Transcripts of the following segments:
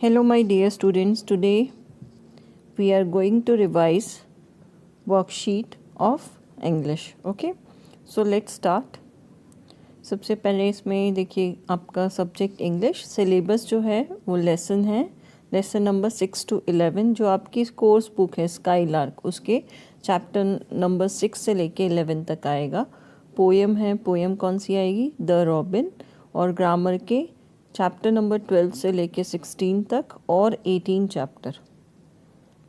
Hello my dear students, today we are going to revise worksheet of English. Okay, so let's start. सबसे पहले इसमें देखिए आपका subject English syllabus जो है वो लेसन है, लेसन नंबर 6 to 11 जो आपकी कोर्स बुक है स्काई लार्क, उसके चैप्टर नंबर 6 से लेके 11 तक आएगा. पोएम है, पोएम कौन सी आएगी, द रॉबिन. और ग्रामर के चैप्टर नंबर 12 से लेके 16 तक और 18 चैप्टर,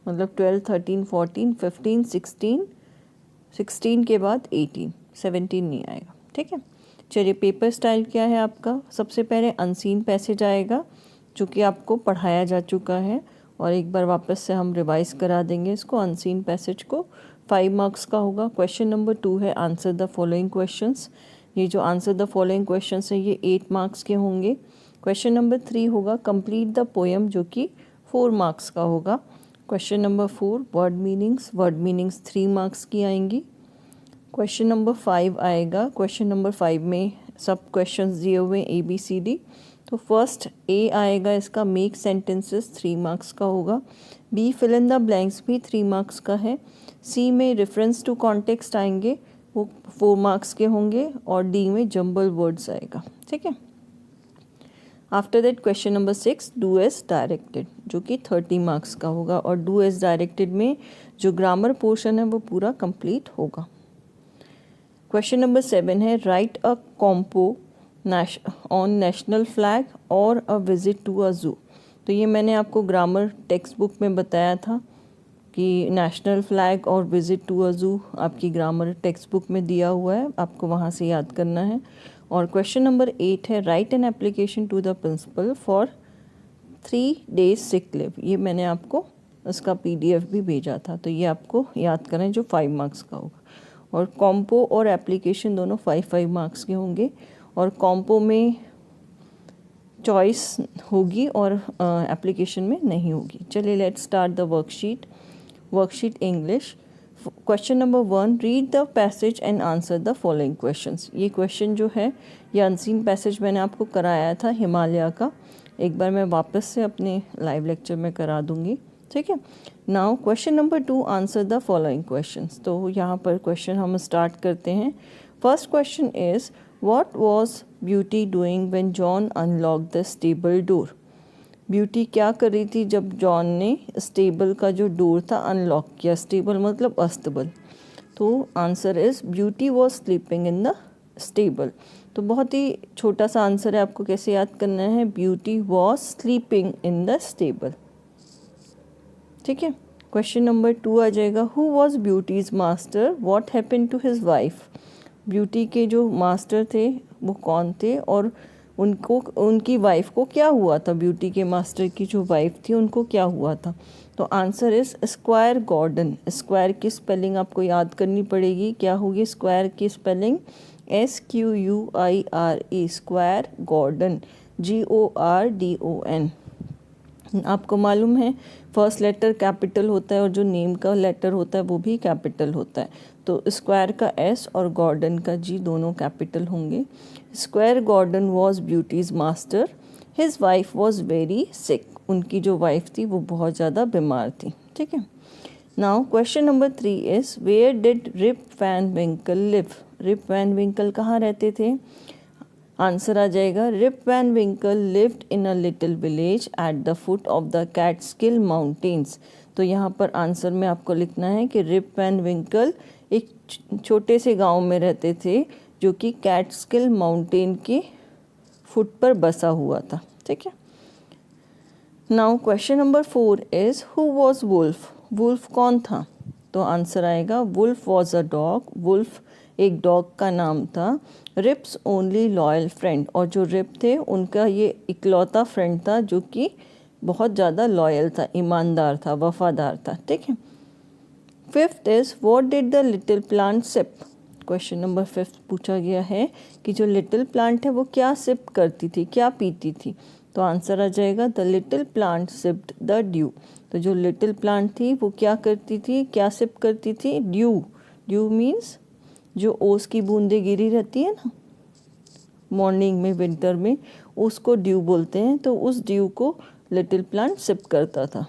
मतलब 12, 13, 14, 15, 16, 16 के बाद 18, 17 नहीं आएगा. ठीक है, चलिए पेपर स्टाइल क्या है आपका. सबसे पहले अनसीन पैसेज आएगा जो कि आपको पढ़ाया जा चुका है और एक बार वापस से हम रिवाइज करा देंगे इसको. अनसीन पैसेज को 5 मार्क्स का होगा. क्वेश्चन नंबर 2 है आंसर द फॉलोइंग क्वेश्चंस. ये जो आंसर द फॉलोइंग क्वेश्चंस है ये 8 मार्क्स के होंगे. क्वेश्चन नंबर 3 होगा कंप्लीट द पोएम जो कि 4 मार्क्स का होगा. Question number 4 word meanings 3 marks की आएंगी. क्वेश्चन नंबर 5 आएगा. क्वेश्चन नंबर 5 में सब क्वेश्चंस दिए हुए ABCD. तो फर्स्ट A आएगा इसका मेक सेंटेंसेस 3 मार्क्स का होगा. B fill in the blanks भी 3 मार्क्स का है. C में रेफरेंस टू कॉन्टेक्स्ट आएंगे वो 4 मार्क्स के होंगे. और D में जंबल वर्ड्स आएगा. ठीक है, after that question number 6 do as directed जो कि 30 मार्क्स का होगा. और डू एज डायरेक्टेड में जो ग्रामर पोर्शन है वो पूरा कंप्लीट होगा. क्वेश्चन नंबर 7 है right a compo on national flag और अ विजिट टू अ जू. तो ये मैंने आपको ग्रामर टेक्स्ट बुक में बताया था कि नेशनल फ्लैग और विजिट टू अ जू आपकी ग्रामर टेक्स्ट बुक में दिया हुआ है, आपको वहाँ से याद करना है. और क्वेश्चन नंबर 8 है write an application to the principal for 3 days sick leave. ये मैंने आपको उसका PDF भी भेजा था, तो ये आपको याद करें जो 5 मार्क्स का होगा. और कॉम्पो और एप्लीकेशन दोनों 5-5 मार्क्स के होंगे. और कॉम्पो में चॉइस होगी और एप्लीकेशन में नहीं होगी. चलिए let's start the worksheet English. Question number 1 read the passage and answer the following questions. ये क्वेश्चन जो है ये अनसीन पैसेज मैंने आपको कराया था हिमालय का, एक बार मैं वापस से अपने लाइव लेक्चर में करा दूंगी. ठीक है, now question number 2 answer the following questions. तो यहाँ पर क्वेश्चन हम स्टार्ट करते हैं. First question is what was beauty doing when John unlocked the stable door. Beauty क्या कर रही थी जब जॉन ने स्टेबल का जो डोर था अनलॉक किया. स्टेबल मतलब अस्तबल. तो answer is beauty was sleeping in the stable. तो बहुत ही छोटा सा आंसर है, आपको कैसे याद करना है, Beauty was sleeping in the stable. ठीक है, क्वेश्चन नंबर 2 आ जाएगा who was Beauty's master what happened to his wife. Beauty के जो मास्टर थे वो कौन थे और उनको उनकी वाइफ को क्या हुआ था. ब्यूटी के मास्टर की जो वाइफ थी उनको क्या हुआ था. तो answer is Squire Gordon. Squire की स्पेलिंग आपको याद करनी पड़ेगी. क्या होगी स्क्वायर की spelling, SQUIRE, Squire Gordon, GORDON. आपको मालूम है फर्स्ट लेटर कैपिटल होता है और जो नेम का लेटर होता है वो भी कैपिटल होता है. तो स्क्वायर का S और गॉर्डन का G दोनों कैपिटल होंगे. Squire Gordon was Beauty's master. His wife was very sick. उनकी जो वाइफ थी वो बहुत ज़्यादा बीमार थी. ठीक है, now question number 3 is where did Rip Van Winkle live. Rip Van Winkle कहाँ रहते थे. आंसर आ जाएगा Rip Van Winkle lived in a little village at the foot of the Catskill mountains. तो यहाँ पर आंसर में आपको लिखना है कि रिप वैन विंकल एक छोटे से गांव में रहते थे जो कि कैटस्किल माउंटेन के फुट पर बसा हुआ था. ठीक है, now question number 4 who was वॉज वुल्फ. वुल्फ कौन था. तो आंसर आएगा Wolf was a dog. Wolf एक डॉग का नाम था. Rip's only loyal friend. और जो रिप थे उनका ये इकलौता फ्रेंड था जो कि बहुत ज़्यादा लॉयल था, ईमानदार था, वफादार था. ठीक है, fifth is what did the little plant sip. Question number 5 पूछा गया है कि जो लिटिल प्लांट है वो क्या सिप करती थी, क्या पीती थी. तो आंसर आ जाएगा the little plant sipped the due. तो जो लिटिल प्लांट थी वो क्या करती थी, क्या सिप करती थी, ड्यू. ड्यू मीन्स जो ओस की बूंदें गिरी रहती है ना मॉर्निंग में विंटर में, उसको ड्यू बोलते हैं, तो उस ड्यू को लिटिल प्लांट सिप करता था।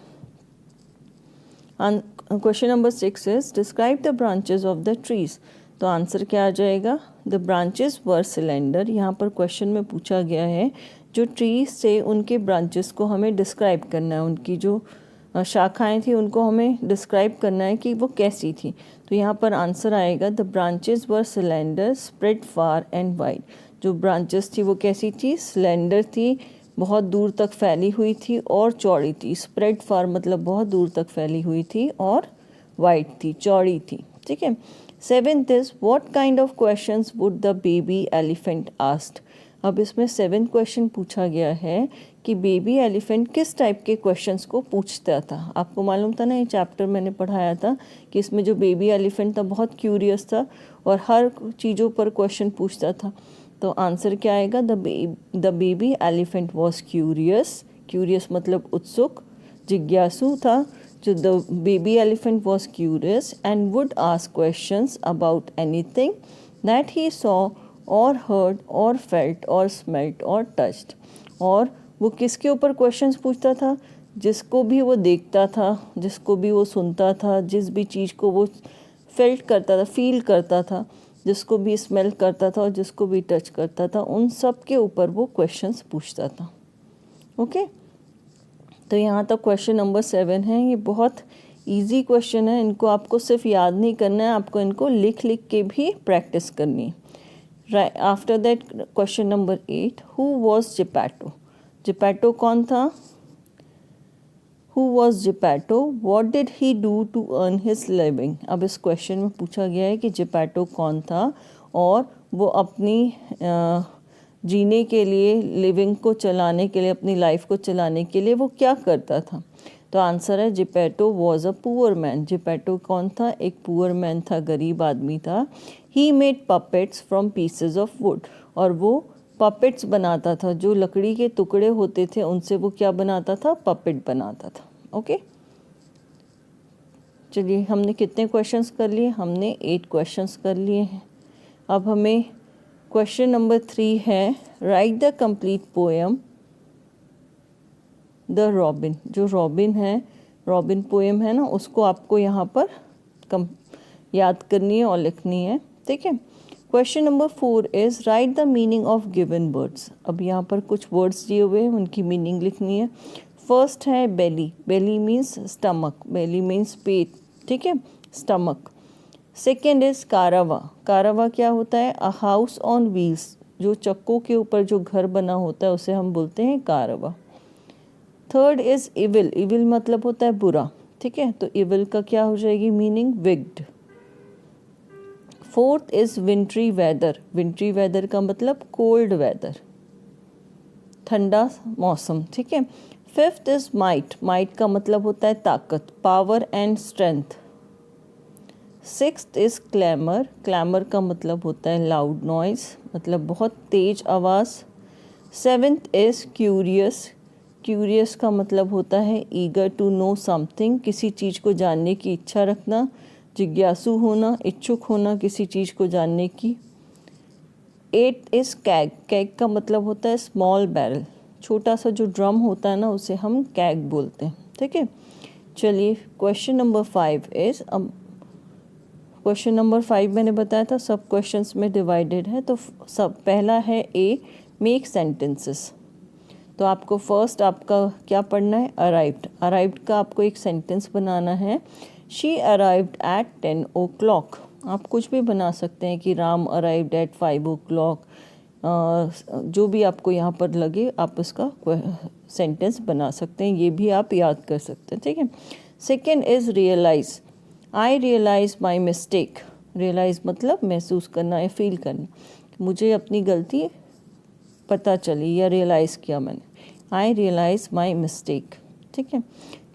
Question number 6 is describe the branches of the trees. तो आंसर क्या आ जाएगा? The branches were cylinder. यहाँ पर क्वेश्चन में पूछा गया है जो ट्रीज से उनके ब्रांचेस को हमें डिस्क्राइब करना है, उनकी जो शाखाएं थी उनको हमें डिस्क्राइब करना है कि वो कैसी थी। तो यहाँ पर आंसर आएगा the branches were cylinder spread far and wide. जो ब्रांचेस थी वो कैसी थी? सिलेंडर थी, बहुत दूर तक फैली हुई थी और चौड़ी थी। स्प्रेड फार मतलब बहुत दूर तक फैली हुई थी और वाइड थी, चौड़ी थी। ठीक है। 7th is what kind of questions would the baby elephant asked. अब इसमें 7 क्वेश्चन पूछा गया है कि बेबी एलिफेंट किस टाइप के क्वेश्चंस को पूछता था। आपको मालूम था ना, ये चैप्टर मैंने पढ़ाया था कि इसमें जो बेबी एलिफेंट था बहुत क्यूरियस था और हर चीज़ों पर क्वेश्चन पूछता था। तो आंसर क्या आएगा? The baby elephant was curious. Curious मतलब उत्सुक, जिज्ञासु था। जो the baby elephant was curious and would ask questions about anything that he saw और हर्ड और फेल्ट और स्मेल्ट और टच्ड। और वो किसके ऊपर क्वेश्चंस पूछता था? जिसको भी वो देखता था, जिसको भी वो सुनता था, जिस भी चीज़ को वो फेल्ट करता था, फील करता था, जिसको भी स्मेल करता था और जिसको भी टच करता था, उन सब के ऊपर वो क्वेश्चंस पूछता था। ओके, तो यहाँ तक क्वेश्चन नंबर 7 है। ये बहुत इजी क्वेश्चन है, इनको आपको सिर्फ याद नहीं करना है, आपको इनको लिख लिख के भी प्रैक्टिस करनी है। Right, after that question number 8, who was Geppetto? Geppetto कौन था? Who was Geppetto? What did he do to earn his living? अब इस क्वेश्चन में पूछा गया है कि Geppetto कौन था और वो अपनी जीने के लिए, लिविंग को चलाने के लिए, अपनी लाइफ को चलाने के लिए वो क्या करता था। तो आंसर है Geppetto was a poor man. Geppetto कौन था? एक पुअर मैन था, गरीब आदमी था। He made puppets from pieces of wood. और वो पपेट्स बनाता था, जो लकड़ी के टुकड़े होते थे उनसे वो क्या बनाता था? पपेट बनाता था। ओके, चलिए हमने कितने क्वेश्चंस कर लिए? हमने 8 क्वेश्चंस कर लिए हैं। अब हमें क्वेश्चन नंबर 3 है right the complete poem the robin. जो रॉबिन है, रॉबिन पोएम है ना, उसको आपको यहाँ पर याद करनी है और लिखनी है। ठीक है। Question number 4 is right the meaning of given words. अब यहाँ पर कुछ वर्ड्स दिए हुए हैं, उनकी मीनिंग लिखनी है। फर्स्ट है belly. Belly means stomach, belly means पेट। ठीक है, stomach. Second is caravan. Caravan क्या होता है? A house on wheels. जो चक्कों के ऊपर जो घर बना होता है उसे हम बोलते हैं caravan. Third is evil. Evil मतलब होता है बुरा। ठीक है, तो इविल का क्या हो जाएगी मीनिंग? विग्ड। Fourth is wintry weather. Wintry weather का मतलब कोल्ड वेदर, ठंडा मौसम। ठीक है। Fifth is might. माइट का मतलब होता है ताकत, power and strength. Sixth is clamour. Clamour का मतलब होता है लाउड नॉइज, मतलब बहुत तेज आवाज़। Seventh is curious. क्यूरियस का मतलब होता है ईगर टू नो समथिंग, किसी चीज़ को जानने की इच्छा रखना, जिज्ञासु होना, इच्छुक होना किसी चीज़ को जानने की। 8 इज कैग। कैग का मतलब होता है स्मॉल बैरल, छोटा सा जो ड्रम होता है ना उसे हम कैग बोलते हैं। ठीक है, चलिए क्वेश्चन नंबर 5 इज, अब क्वेश्चन नंबर 5 मैंने बताया था सब क्वेश्चंस में डिवाइडेड है। तो सब पहला है ए, मेक सेंटेंसेस। तो आपको फर्स्ट आपका क्या पढ़ना है? अराइव्ड। अराइव्ड का आपको एक सेंटेंस बनाना है। She arrived at 10 o'clock। आप कुछ भी बना सकते हैं कि राम अराइव्ड एट 5 o'clock, जो भी आपको यहाँ पर लगे आप उसका सेंटेंस बना सकते हैं, ये भी आप याद कर सकते हैं। ठीक है। Second is realise. I realise my mistake. Realise मतलब महसूस करना या फील करना, मुझे अपनी गलती पता चली या रियलाइज़ किया मैंने। आई रियलाइज माई मिस्टेक। ठीक है।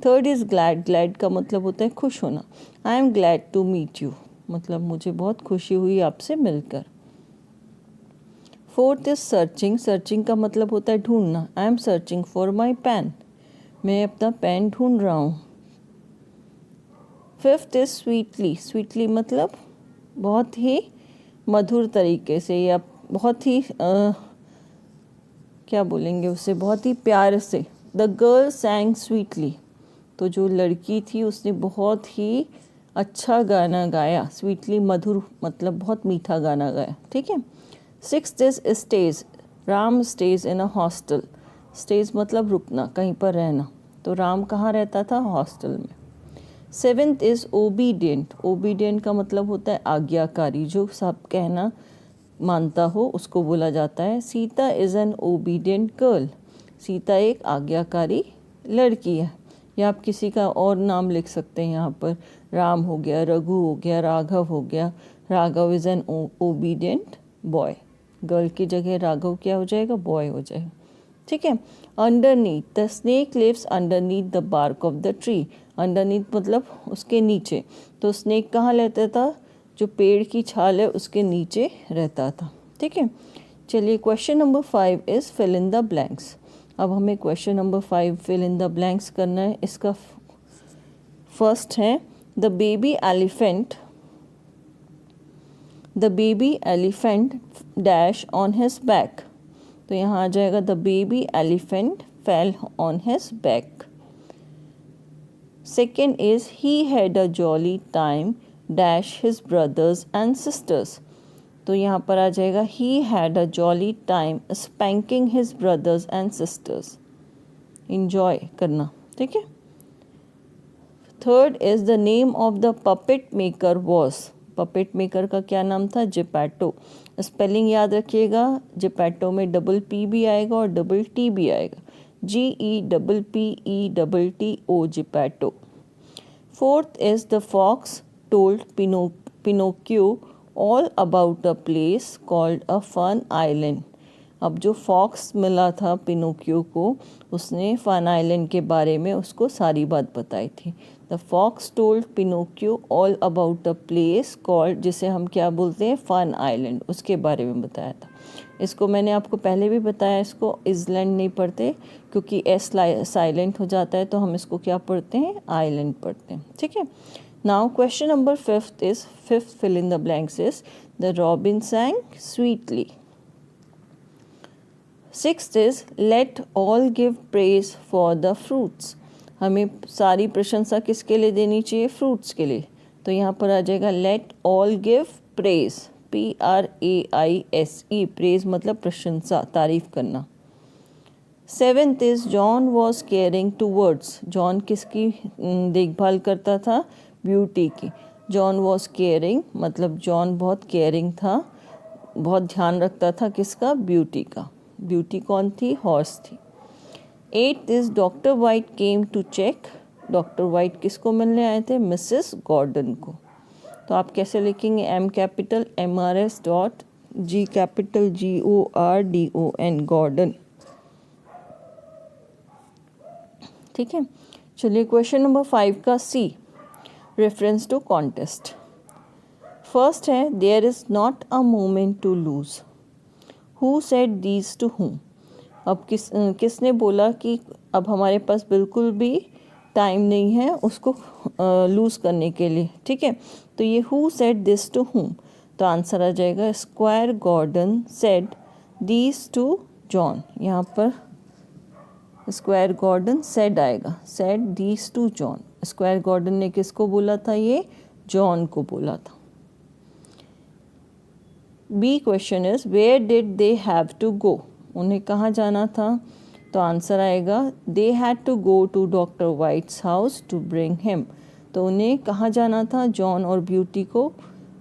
Third is glad. ग्लैड का मतलब होता है खुश होना। I am glad to meet you, मतलब मुझे बहुत खुशी हुई आपसे मिलकर। Fourth is searching. सर्चिंग का मतलब होता है ढूंढना। I am searching for my pen, मैं अपना पेन ढूंढ रहा हूँ। Fifth is sweetly. स्वीटली मतलब बहुत ही मधुर तरीके से या बहुत ही क्या बोलेंगे उसे, बहुत ही प्यार से। द गर्ल सैंग स्वीटली, तो जो लड़की थी उसने बहुत ही अच्छा गाना गाया। स्वीटली मधुर मतलब बहुत मीठा गाना गाया, ठीक है। 6th is stage, Ram stage in a hostel. Stage मतलब रुकना, कहीं पर रहना, तो राम कहाँ रहता था, हॉस्टल में। 7th इज ओबीडियंट, ओबीडियंट का मतलब होता है आज्ञाकारी, जो सब कहना मानता हो उसको बोला जाता है। Sita is an obedient girl, Sita एक आज्ञाकारी लड़की है। या आप किसी का और नाम लिख सकते हैं यहाँ पर, राम हो गया, रघु हो गया, राघव हो गया। Raghav is an obedient boy, girl की जगह राघव क्या हो जाएगा, बॉय हो जाएगा, ठीक है। Underneath, the snake lives underneath the bark of the tree. Underneath मतलब उसके नीचे, तो स्नेक कहाँ रहता था, जो पेड़ की छाल है उसके नीचे रहता था, ठीक है। चलिए question number 5 is fill in the blanks. अब हमें question number 5 fill in the blanks करना है। इसका फर्स्ट है the baby elephant dash on his back, तो यहाँ आ जाएगा the baby elephant fell on his back. Second is he had a jolly time dash his brothers and sisters, तो यहाँ पर आ जाएगा he had a jolly time spanking his brothers and sisters, enjoy करना, ठीक है। Third is the name of the puppet maker was, puppet maker का क्या नाम था, जिपैटो। स्पेलिंग याद रखिएगा, जिपैटो में डबल पी भी आएगा और डबल टी भी आएगा, GEPPETTO, Geppetto. Fourth is the fox told Pinocchio all about a place called a fun island. अब जो फॉक्स मिला था पिनोक्यू को, उसने फन आइलैंड के बारे में उसको सारी बात बताई थी। The fox told Pinocchio all about a place called, जिसे हम क्या बोलते हैं, फन आइलैंड, उसके बारे में बताया था। इसको मैंने आपको पहले भी बताया, इसको इजलैंड नहीं पढ़ते क्योंकि एस साइलेंट हो जाता है, तो हम इसको क्या पढ़ते हैं, आइलैंड पढ़ते हैं, ठीक है। Now question number fifth fill in the blanks is the robin sang sweetly. Sixth is let all give praise for the fruits, हमें सारी प्रशंसा किसके लिए देनी चाहिए, फ्रूट्स के लिए, तो यहाँ पर आ जाएगा late all give praise, PRAISE, praise मतलब प्रशंसा, तारीफ करना। Seventh is John was caring towards, John किसकी देखभाल करता था, ब्यूटी की। जॉन वॉज केयरिंग मतलब जॉन बहुत केयरिंग था, बहुत ध्यान रखता था किसका, ब्यूटी का। ब्यूटी कौन थी, हॉर्स थी। Eighth is doctor White came to check, doctor White किसको मिलने आए थे, मिसेस गॉर्डन को। तो आप कैसे लिखेंगे, M capital MRS dot G capital GORDON, Gordon, ठीक है। चलिए क्वेश्चन नंबर 5 का C, reference to context. First है there is not a moment to lose, who said these to whom. अब किसने बोला कि अब हमारे पास बिल्कुल भी टाइम नहीं है उसको लूज़ करने के लिए, ठीक है। तो ये who said this to whom, तो आंसर आ जाएगा Squire Gordon said these to John. यहाँ पर स्क्वायर गॉर्डन सेड आएगा, said these to John. Squire Gordon ने किसको बोला था, ये जॉन को बोला था। B question is where did they have to go, उन्हें कहाँ जाना था, तो आंसर आएगा they had to go to doctor White's house to bring him. तो उन्हें कहाँ जाना था, जॉन और ब्यूटी को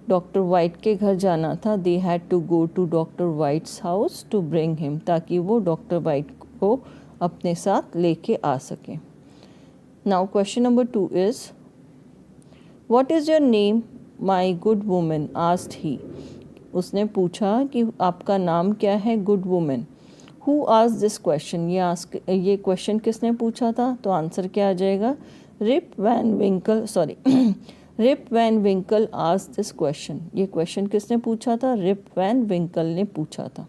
डॉक्टर वाइट के घर जाना था। They had to go to doctor White's house to bring him, ताकि वो डॉक्टर वाइट को अपने साथ लेके आ सकें। Now question number 2 is what is your name my good woman, asked he. उसने पूछा कि आपका नाम क्या है, good woman. Who asked this question, ये क्वेश्चन किसने पूछा था, तो आंसर क्या आ जाएगा, Rip Van Winkle asked this question. ये क्वेश्चन किसने पूछा था, रिप वैन विंकल ने पूछा था।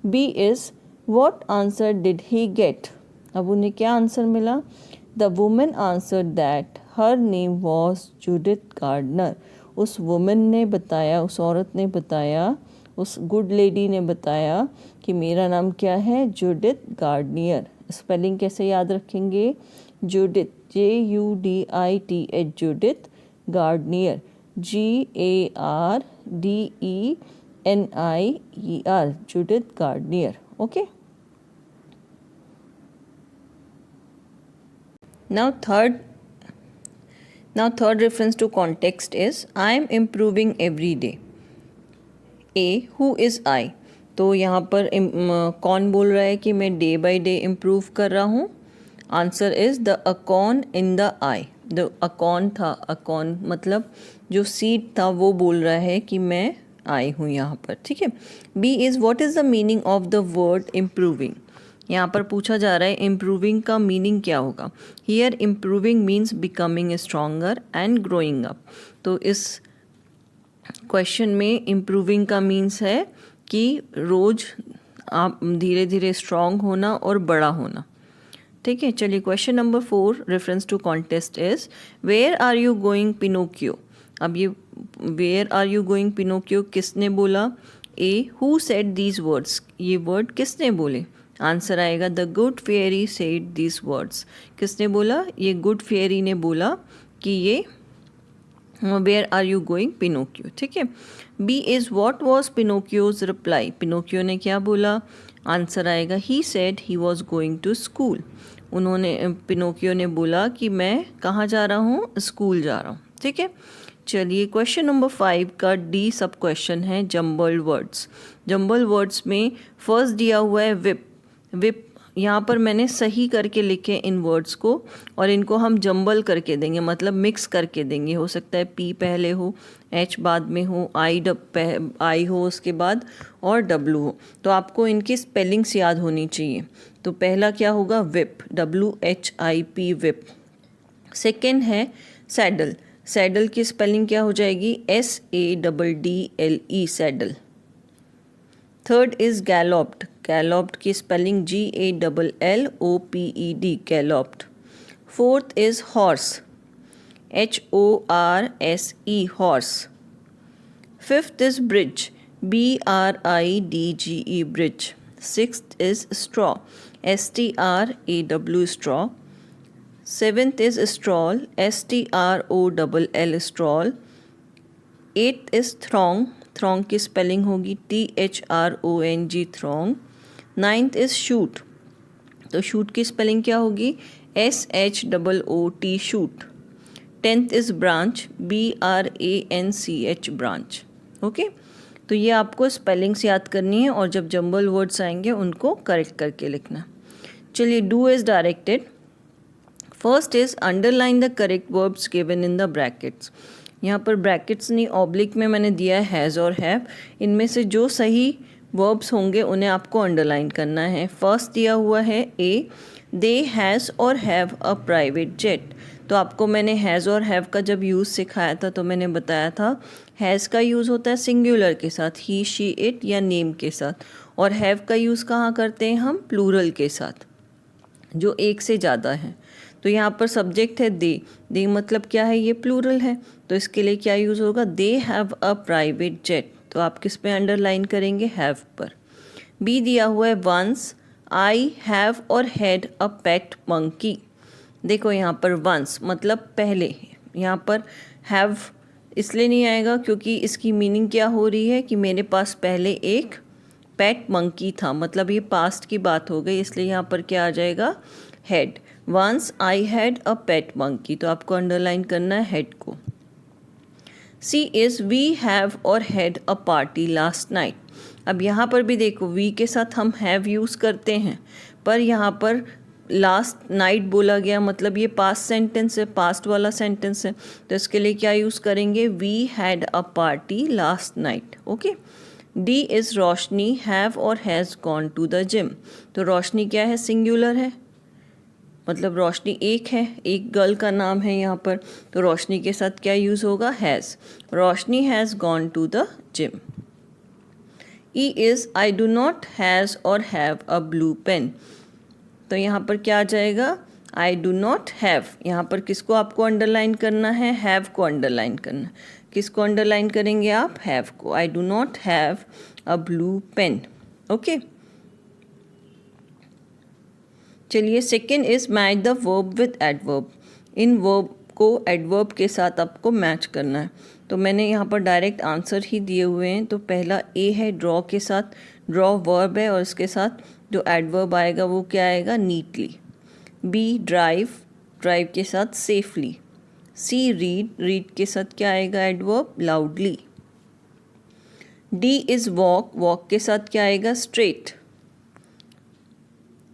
B is what answer did he get, अब उन्हें क्या आंसर मिला, the women answer that her name was Judith Gardner. उस वुमेन ने बताया, उस औरत ने बताया, उस गुड लेडी ने बताया कि मेरा नाम क्या है, जूडिथ गार्डनियर। स्पेलिंग कैसे याद रखेंगे, Judith, JUDITH, Judith Gardenier, GARDENIER, Judith Gardenier. Okay, now third reference to context is I am improving every day. A, who is I? तो यहाँ पर कौन बोल रहा है कि मैं डे बाय डे इम्प्रूव कर रहा हूँ? Answer is the acorn in the I. The acorn था, अकॉन मतलब जो सीड था वो बोल रहा है कि मैं आई हूँ यहाँ पर, ठीक है। B is what is the meaning of the word improving. यहाँ पर पूछा जा रहा है इम्प्रूविंग का मीनिंग क्या होगा। Here improving means becoming stronger and growing up. तो इस क्वेश्चन में इम्प्रूविंग का मीन्स है कि रोज़ आप धीरे धीरे स्ट्रॉन्ग होना और बड़ा होना, ठीक है। चलिए question number 4 reference to context is where are you going Pinocchio. अब ये where are you going Pinocchio किसने बोला? A, who said these words, ये वर्ड किसने बोले? आंसर आएगा the good fairy said these words. किसने बोला? ये गुड फेयरी ने बोला कि ये where are you going Pinocchio, ठीक है। B is what was Pinocchio's reply. Pinocchio ने क्या बोला? आंसर आएगा ही said he was going to school. उन्होंने पिनोकियो ने बोला कि मैं कहाँ जा रहा हूँ? स्कूल जा रहा हूँ, ठीक है। चलिए क्वेश्चन नंबर 5 का डी सब क्वेश्चन है जम्बल्ड वर्ड्स। जम्बल्ड वर्ड्स में फर्स्ट दिया हुआ है विप। विप यहाँ पर मैंने सही करके लिखे इन वर्ड्स को और इनको हम जंबल करके देंगे, मतलब मिक्स करके देंगे। हो सकता है पी पहले हो, एच बाद में हो, आई हो उसके बाद और डब्लू हो। तो आपको इनकी स्पेलिंग्स याद होनी चाहिए। तो पहला क्या होगा? Whip, WHIP whip. सेकेंड है सैडल। सैडल की स्पेलिंग क्या हो जाएगी? SADDLE saddle. Third is galloped. Galloped की spelling GALLOPED galloped. Fourth is horse, HORSE horse. Fifth is bridge, BRIDGE bridge. Sixth is straw, STRAW straw. Seventh is stroll, STROLL stroll. Eighth is throng. Throng की spelling होगी THRONG throng. Ninth is shoot. तो shoot की spelling क्या होगी? SHOOT shoot. Tenth is branch, BRANCH branch. Okay, तो ये आपको spellings याद करनी है और जब जंबल वर्ड्स आएंगे उनको करेक्ट करके लिखना। चलिए do is directed. First is underline the correct verbs given in the brackets. यहाँ पर ब्रैकेट्स नहीं, ऑब्लिक में मैंने दिया है हैज़ और हैव। इनमें से जो सही वर्ब्स होंगे उन्हें आपको अंडरलाइन करना है। फर्स्ट दिया हुआ है ए, they has or have a private jet. तो आपको मैंने हैज़ और हैव का जब यूज़ सिखाया था तो मैंने बताया था हैज़ का यूज़ होता है सिंगुलर के साथ, ही शी इट या नेम के साथ, और हैव का यूज़ कहाँ करते हैं हम? प्लूरल के साथ, जो एक से ज़्यादा है। तो यहाँ पर सब्जेक्ट है दे, दे मतलब क्या है? ये प्लूरल है, तो इसके लिए क्या यूज़ होगा? They have a private jet. तो आप किस पे अंडरलाइन करेंगे? हैव पर। बी दिया हुआ है once I have or had a pet monkey. देखो यहाँ पर वंस मतलब पहले, यहाँ पर हैव इसलिए नहीं आएगा क्योंकि इसकी मीनिंग क्या हो रही है कि मेरे पास पहले एक पेट मंकी था, मतलब ये पास्ट की बात हो गई, इसलिए यहाँ पर क्या आ जाएगा? Had. Once I had a pet monkey, तो आपको अंडरलाइन करना है हैड को। C is we have or had a party last night. अब यहाँ पर भी देखो वी के साथ हम हैव यूज़ करते हैं, पर यहाँ पर लास्ट नाइट बोला गया, मतलब ये पास्ट सेंटेंस है, पास्ट वाला सेंटेंस है, तो इसके लिए क्या यूज़ करेंगे? We had a party last night. Okay. D is Roshni have और has gone to the gym. तो रोशनी क्या है? सिंगुलर है, मतलब रोशनी एक है, एक गर्ल का नाम है यहाँ पर, तो रोशनी के साथ क्या यूज़ होगा? Has. Roshni has gone to the gym. E is I do not has or have a blue pen. तो यहाँ पर क्या आ जाएगा? I do not have. यहाँ पर किसको आपको अंडरलाइन करना है? हैव को अंडरलाइन करना। किसको अंडरलाइन करेंगे आप? हैव को। I do not have a blue pen. Okay, चलिए second is match the verb with adverb. इन वर्ब को एडवर्ब के साथ आपको मैच करना है। तो मैंने यहाँ पर डायरेक्ट आंसर ही दिए हुए हैं। तो पहला ए है ड्रॉ के साथ, ड्रॉ वर्ब है और इसके साथ जो एडवर्ब आएगा वो क्या आएगा, नीटली। बी ड्राइव, ड्राइव के साथ सेफली। सी रीड, रीड के साथ क्या आएगा adverb, loudly. D is walk, walk के साथ क्या आएगा, स्ट्रेट।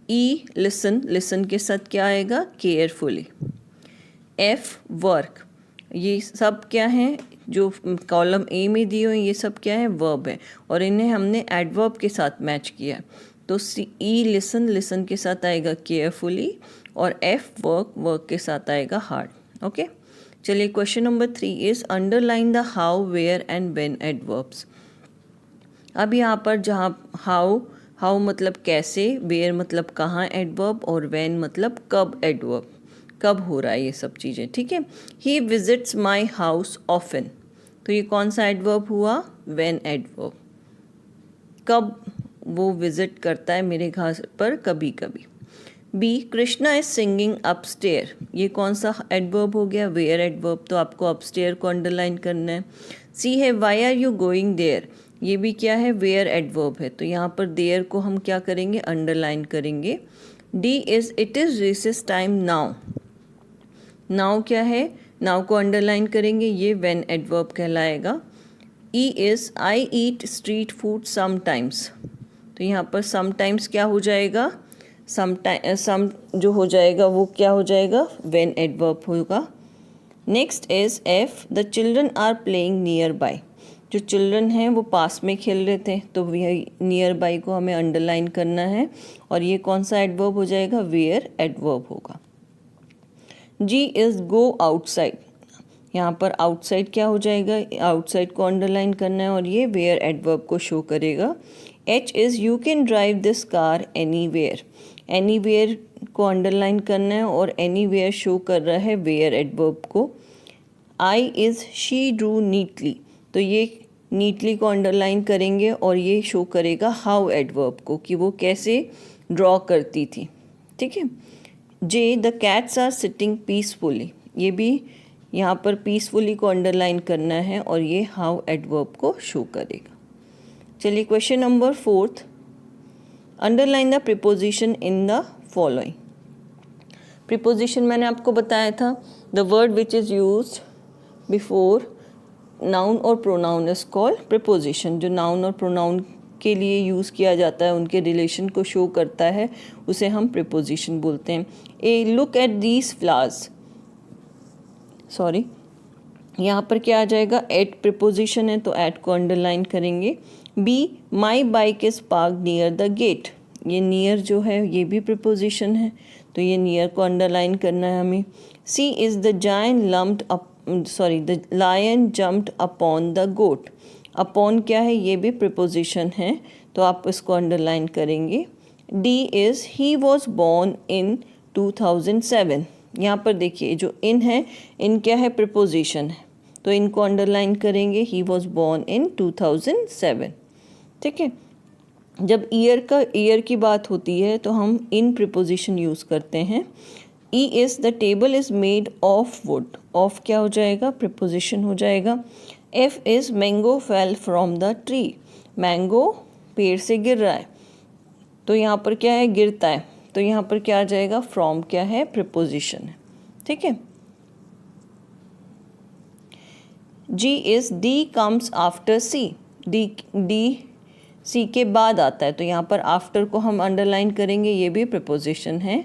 ई लिसन, लिसन के साथ क्या आएगा, केयरफुली। एफ वर्क, ये सब क्या है जो कॉलम ए में दिए हुए ये सब क्या है, वर्ब है और इन्हें हमने एडवर्ब के साथ मैच किया है। तो सी ई लिसन, लिसन के साथ आएगा केयरफुली और एफ वर्क, वर्क के साथ आएगा हार्ड। ओके, चलिए question number 3 is underline the how, where and when adverbs. अब यहाँ पर जहाँ हाउ, हाउ मतलब कैसे, वेयर मतलब कहाँ एडवर्ब और व्हेन मतलब कब एडवर्ब, कब हो रहा है ये सब चीज़ें, ठीक है। ही विजिट्स माई हाउस ऑफन, तो ये कौन सा एडवर्ब हुआ, व्हेन एडवर्ब। कब वो विजिट करता है मेरे घर पर, कभी कभी। B Krishna is singing upstair, ये कौन सा एडवर्ब हो गया, वेयर एडवर्ब, तो आपको अपस्टेयर को अंडरलाइन करना है। सी है why are you going there, ये भी क्या है, वेयर एडवर्ब है, तो यहाँ पर देयर को हम क्या करेंगे, अंडरलाइन करेंगे। D is it is recess time now, now क्या है, नाउ को अंडरलाइन करेंगे, ये व्हेन एडवर्ब कहलाएगा। E is I eat street food sometimes, तो यहाँ पर समटाइम्स क्या हो जाएगा, सम जो हो जाएगा वो क्या हो जाएगा, व्हेन एडवर्ब होगा। Next is F the children are playing nearby, जो चिल्ड्रन हैं वो पास में खेल रहे थे, तो यह नियर बाय को हमें अंडरलाइन करना है और ये कौन सा एडवर्ब हो जाएगा, वेयर एडवर्ब होगा। जी इज़ गो आउटसाइड, यहाँ पर आउटसाइड क्या हो जाएगा, आउटसाइड को अंडरलाइन करना है और ये वेयर एडवर्ब को शो करेगा। H is you can drive this car anywhere, anywhere को अंडरलाइन करना है और एनीवेयर शो कर रहा है वेयर एडवर्ब को। I is she Drew neatly, तो ये नीटली को अंडरलाइन करेंगे और ये शो करेगा हाउ एडवर्ब को, कि वो कैसे ड्रॉ करती थी, ठीक है। J the cats are sitting peacefully, ये भी यहाँ पर पीसफुली को अंडरलाइन करना है और ये हाउ एडवर्ब को शो करेगा। चलिए question number 4, underline the preposition in the following. Preposition मैंने आपको बताया था, the word which is used before noun और प्रोनाउन इज कॉल्ड प्रीपोजिशन। जो नाउन और प्रोनाउन के लिए यूज़ किया जाता है, उनके रिलेशन को शो करता है, उसे हम प्रीपोजिशन बोलते हैं। ए look at these flowers, sorry यहाँ पर क्या आ जाएगा, एट प्रीपोजिशन है तो एट को अंडरलाइन करेंगे। B my bike is park near the gate, ये नियर जो है ये भी प्रीपोजिशन है, तो ये नियर को अंडरलाइन करना है हमें। C is the giant lumped up, sorry the lion jumped upon the goat, upon क्या है, ये भी प्रीपोजिशन है, तो आप इसको अंडरलाइन करेंगे। D is he was born in 2007, यहाँ पर देखिए जो इन है, इन क्या है, प्रीपोजिशन है, तो इनको अंडरलाइन करेंगे, ही वॉज बोर्न इन 2007, ठीक है। जब ईयर की बात होती है तो हम इन प्रीपोजिशन यूज़ करते हैं। E is the table is made of wood, of क्या हो जाएगा, प्रीपोजिशन हो जाएगा। F is mango fell from the tree, mango पेड़ से गिर रहा है, तो यहाँ पर क्या है, गिरता है, तो यहाँ पर क्या आ जाएगा, फ्रॉम क्या है, प्रीपोजिशन है, ठीक है। जी is D comes after C, D C के बाद आता है, तो यहाँ पर आफ्टर को हम अंडरलाइन करेंगे, ये भी प्रीपोजिशन है।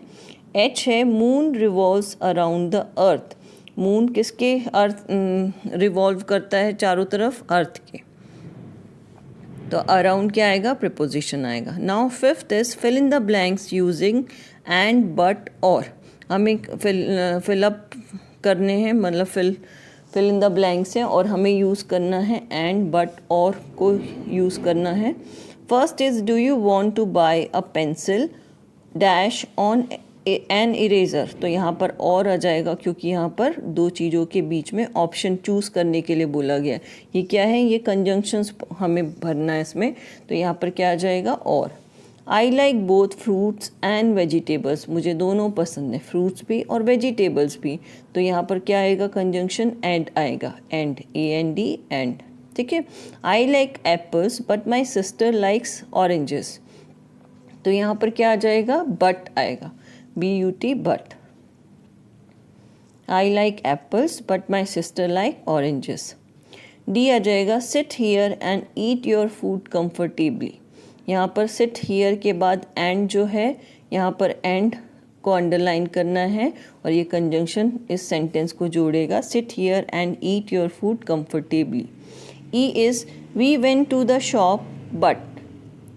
एच है moon revolves around the earth, moon किसके अर्थ रिवॉल्व करता है, चारों तरफ अर्थ के, तो अराउंड क्या आएगा, प्रीपोजिशन आएगा। Now fifth is fill in the blanks using and but or, हमें फिलअप करने हैं, मतलब फिल इन द ब्लैंक्स हैं और हमें यूज़ करना है एंड बट और को यूज़ करना है। First is do you want to buy a pencil dash on an eraser, तो यहाँ पर और आ जाएगा क्योंकि यहाँ पर दो चीज़ों के बीच में ऑप्शन चूज़ करने के लिए बोला गया। ये क्या है, ये कंजंक्शंस हमें भरना है इसमें, तो यहाँ पर क्या आ जाएगा, और। I like both fruits and vegetables, मुझे दोनों पसंद है, फ्रूट्स भी और वेजिटेबल्स भी। तो यहाँ पर क्या आएगा, कंजंक्शन एंड आएगा, एंड, AND, एंड। ठीक है। I like apples but my sister likes oranges, तो यहाँ पर क्या आ जाएगा, बट आएगा, BUT, but. I like apples but my sister like oranges. D आ जाएगा, sit here and eat your food comfortably. यहाँ पर सिट हियर के बाद एंड जो है, यहाँ पर एंड को अंडरलाइन करना है और ये कंजंक्शन इस सेंटेंस को जोड़ेगा, sit here and eat your food comfortably. E is, we went to the shop but,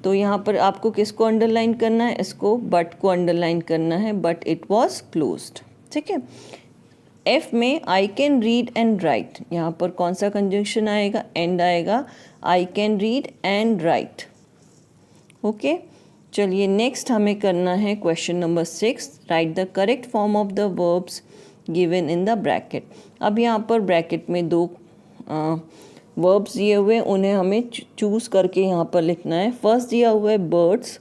तो यहाँ पर आपको किसको अंडरलाइन करना है, इसको, बट को अंडरलाइन करना है, बट इट वॉज क्लोज्ड। ठीक है। एफ में I can read and right, यहाँ पर कौन सा कंजंक्शन आएगा, एंड आएगा, I can read and right. Okay, चलिए नेक्स्ट हमें करना है question number 6, right the correct form of the verbs given in the bracket. अब यहाँ पर ब्रैकेट में दो वर्ब्स दिए हुए, उन्हें हमें चूज़ करके यहाँ पर लिखना है। फर्स्ट दिया हुआ है birds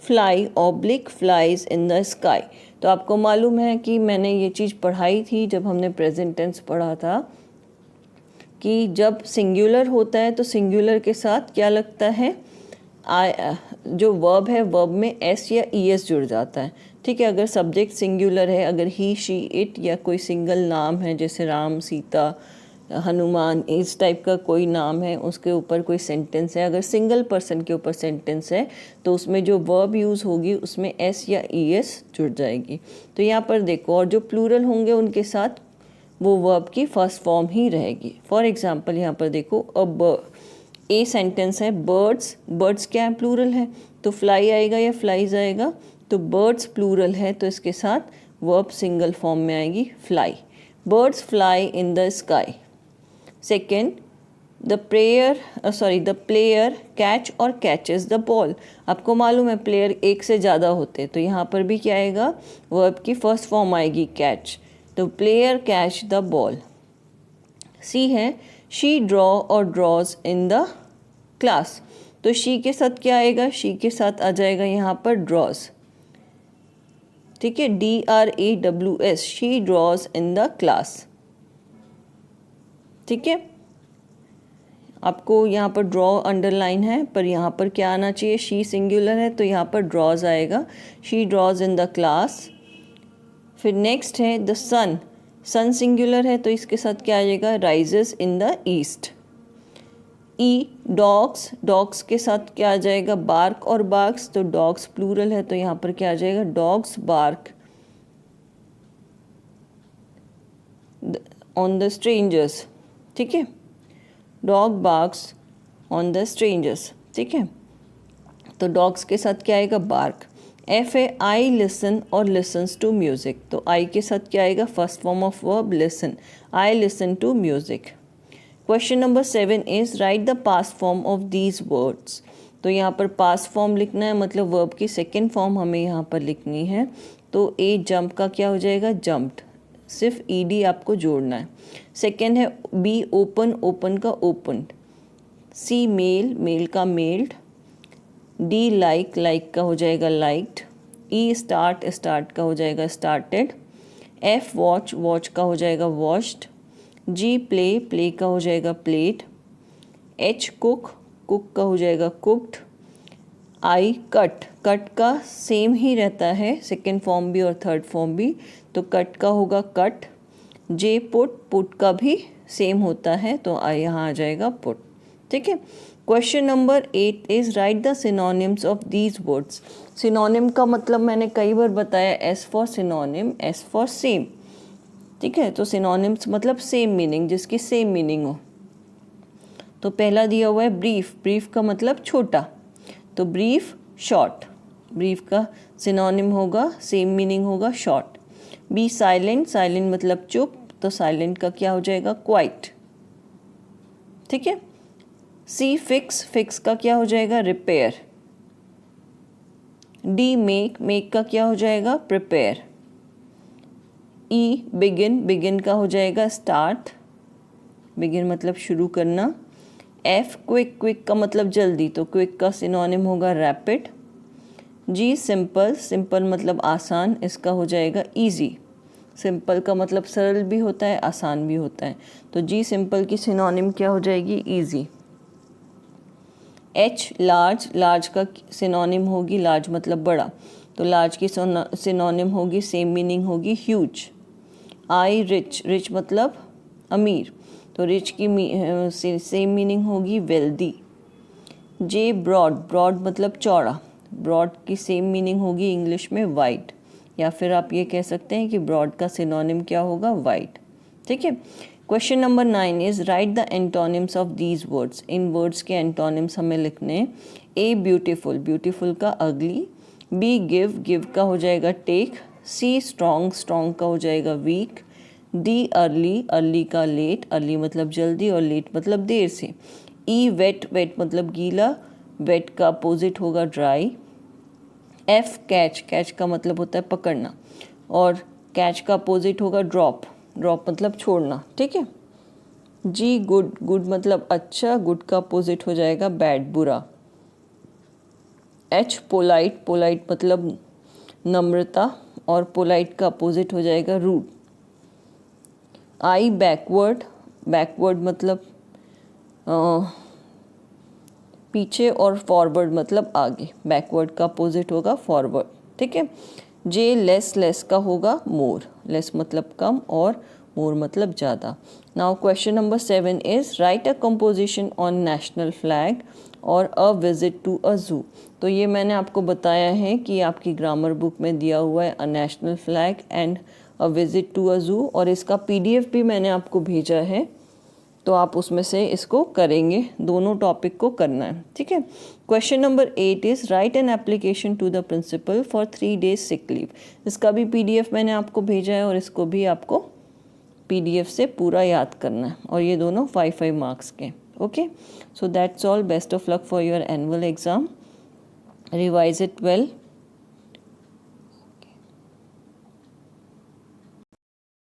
fly oblique flies in the sky. तो आपको मालूम है कि मैंने ये चीज़ पढ़ाई थी जब हमने प्रेजेंट टेंस पढ़ा था, कि जब सिंगुलर होता है तो सिंगुलर के साथ क्या लगता है, जो वर्ब है, वर्ब में एस या ES जुड़ जाता है। ठीक है। अगर सब्जेक्ट सिंगुलर है, अगर ही, शी, इट या कोई सिंगल नाम है, जैसे राम, सीता, हनुमान, इस टाइप का कोई नाम है, उसके ऊपर कोई सेंटेंस है, अगर सिंगल पर्सन के ऊपर सेंटेंस है, तो उसमें जो वर्ब यूज़ होगी उसमें एस या ES जुड़ जाएगी। तो यहाँ पर देखो, और जो प्लूरल होंगे उनके साथ वो वर्ब की फर्स्ट फॉर्म ही रहेगी। फॉर एग्जाम्पल यहाँ पर देखो, अब ए सेंटेंस है बर्ड्स, बर्ड्स क्या है, प्लूरल है, तो फ्लाई आएगा या फ्लाइज आएगा, तो बर्ड्स प्लूरल है तो इसके साथ वर्ब सिंगल फॉर्म में आएगी, fly. Birds fly in the sky. Second, the player catch और कैचेस द बॉल। आपको मालूम है प्लेयर एक से ज़्यादा होते, तो यहाँ पर भी क्या आएगा, वर्ब की फर्स्ट फॉर्म आएगी, कैच, तो प्लेयर कैच द बॉल। सी है, शी ड्रॉ और ड्रॉज इन द क्लास, तो शी के साथ क्या आएगा, शी के साथ आ जाएगा यहाँ पर ड्रॉज। ठीक है, DRAWS, she draws in the class. ठीक है। आपको यहाँ पर ड्रॉ अंडरलाइन है, पर यहाँ पर क्या आना चाहिए, शी सिंगुलर है तो यहाँ पर ड्रॉज आएगा, she draws in the class. फिर नेक्स्ट है द सन, सन सिंगुलर है तो इसके साथ क्या आ जाएगा, rises in the east. E, dogs, dogs के साथ क्या आ जाएगा, बार्क और बार्क्स, तो डॉग्स प्लूरल है तो यहाँ पर क्या आ जाएगा, dogs bark on the strangers. ठीक है, dog barks on the strangers. ठीक है, तो डॉग्स के साथ क्या आएगा, बार्क। एफ है, I listen or listens to music, तो आई के साथ क्या आएगा, first form of verb listen, I listen to music. Question number 7 is write the past form of these words. तो यहाँ पर पास्ट फॉर्म लिखना है, मतलब वर्ब की सेकेंड फॉर्म हमें यहाँ पर लिखनी है। तो ए जंप का क्या हो जाएगा, जंप्ड, सिर्फ ED आपको जोड़ना है। सेकेंड है बी ओपन, ओपन का ओपनड। सी मेल, मेल का मेल्ड। डी लाइक, लाइक का हो जाएगा लाइक्ड। ई स्टार्ट, स्टार्ट का हो जाएगा स्टार्टेड। एफ वॉच, वॉच का हो जाएगा वॉच्ड। जी प्ले, प्ले का हो जाएगा प्लेड। एच कुक, कुक का हो जाएगा कुक्ड। आई कट, कट का सेम ही रहता है, सेकेंड फॉर्म भी और थर्ड फॉर्म भी, तो कट का होगा कट। जे पुट, पुट का भी सेम होता है तो आई यहाँ आ जाएगा पुट। ठीक है। Question number 8 is write the synonyms of these words. Synonym का मतलब मैंने कई बार बताया, S for synonym, S for same. ठीक है, तो सिनोनिम्स मतलब सेम मीनिंग, जिसकी सेम मीनिंग हो। तो पहला दिया हुआ है ब्रीफ, ब्रीफ का मतलब छोटा, तो ब्रीफ शॉर्ट, ब्रीफ का सिनोनिम होगा, सेम मीनिंग होगा शॉर्ट। बी साइलेंट, साइलेंट मतलब चुप, तो साइलेंट का क्या हो जाएगा, क्वाइट। ठीक है। सी फिक्स, फिक्स का क्या हो जाएगा, रिपेयर। डी मेक, मेक का क्या हो जाएगा, प्रिपेयर। ई बिगिन, बिगिन का हो जाएगा स्टार्ट, बिगिन मतलब शुरू करना। एफ क्विक, क्विक का मतलब जल्दी, तो क्विक का सिनोनिम होगा रैपिड। जी सिंपल, सिंपल मतलब आसान, इसका हो जाएगा ईजी। सिंपल का मतलब सरल भी होता है, आसान भी होता है, तो जी सिंपल की सिनोनिम क्या हो जाएगी? ईजी। एच लार्ज, लार्ज का सिनोनिम होगी, लार्ज मतलब बड़ा, तो लार्ज की सिनोनिम होगी, सेम मीनिंग होगी, ह्यूज। आई रिच, रिच मतलब अमीर, तो रिच की सेम मीनिंग होगी, वेल्दी। जे ब्रॉड, ब्रॉड मतलब चौड़ा, ब्रॉड की सेम मीनिंग होगी इंग्लिश में वाइड, या फिर आप ये कह सकते हैं कि ब्रॉड का सिनोनिम क्या होगा? वाइड। ठीक है। Question number 9 is right the antonyms of these words. In words के एंटोनिम्स हमें लिखने हैं। ए ब्यूटीफुल, ब्यूटीफुल का अगली। बी गिव, गिव का हो जाएगा टेक। सी स्ट्रॉन्ग, स्ट्रॉन्ग का हो जाएगा वीक। डी अर्ली, अर्ली का लेट, अर्ली मतलब जल्दी और लेट मतलब देर से। ई वेट, वेट मतलब गीला, वेट का अपोजिट होगा ड्राई। एफ कैच, कैच का मतलब होता है पकड़ना, और कैच का अपोजिट होगा ड्रॉप, ड्रॉप मतलब छोड़ना। ठीक है। जी गुड, गुड मतलब अच्छा, गुड का अपोजिट हो जाएगा बैड, बुरा। एच पोलाइट, पोलाइट मतलब नम्रता, और पोलाइट का अपोजिट हो जाएगा रूड। आई बैकवर्ड, बैकवर्ड मतलब पीछे, और फॉरवर्ड मतलब आगे, बैकवर्ड का अपोजिट होगा फॉरवर्ड। ठीक है। जे लेस, लेस का होगा मोर, लेस मतलब कम और मोर मतलब ज़्यादा। Now question number 7 is right a composition on national flag और अ विजिट टू अ जू। तो ये मैंने आपको बताया है कि आपकी ग्रामर बुक में दिया हुआ है a national flag and a visit to a zoo, और इसका PDF भी मैंने आपको भेजा है, तो आप उसमें से इसको करेंगे, दोनों टॉपिक को करना है। ठीक है। Question number 8 is write an application to the principal for 3 days sick leave. इसका भी PDF मैंने आपको भेजा है, और इसको भी आपको PDF से पूरा याद करना है, और ये दोनों 5-5 मार्क्स के। Okay, so that's all. Best of luck for your annual exam. Revise it well.